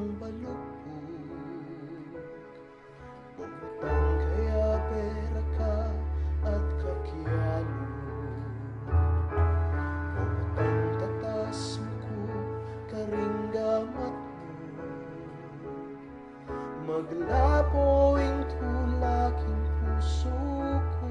ang balukod. Bumutang kaya pera ka at kakyalo. Bumutang tatas mo ko karinggamat mo. Maglapoing tulaking puso ko.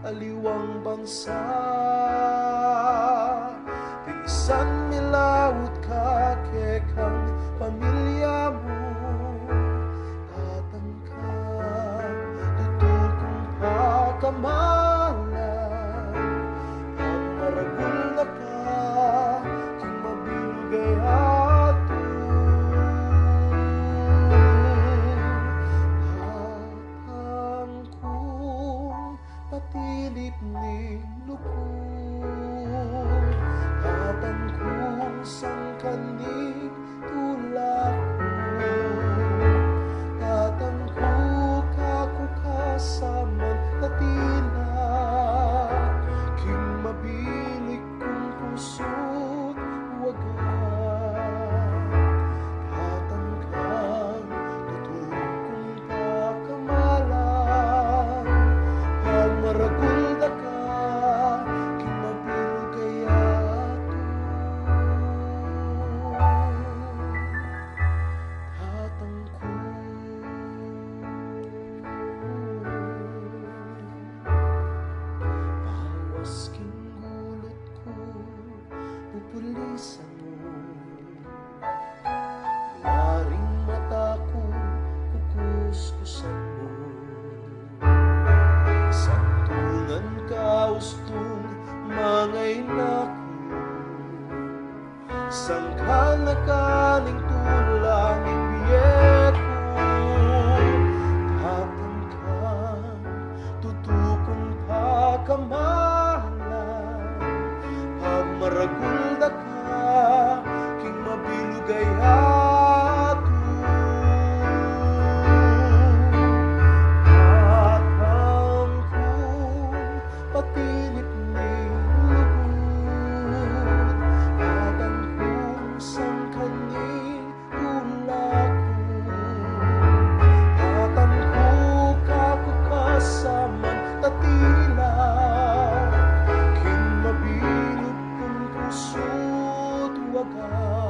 Aliwang bangsa, tiisan milawot ka kekang pamilya mo. Tatangkang tutukong pakamalan, ang maragul na ka kung mabilugay ato. Tatangkong patilip ni lukod, tatangkong sangkanig tulak mo. Tatangkong kakukasaman na tila, king mabilik kong puso't wagat. Tatangkang tutukong pakamalan, maragul na ka, king mabilugay ato. Tatangkong bawas king gulot ko, pupulisan mo. Waring mata ko, kukuskusan mo. Santungan ka ustong mga inako, sangkal na kaning tulangin biyeko. Tatangkang tutukong pakamalan, pag maragul na ka, king mabilugay ato. Patilip ni lugod, tatangkong sangkaning tulak mo. Tatangkong kakukasaman na tila, king mabilog kong puso't wagas.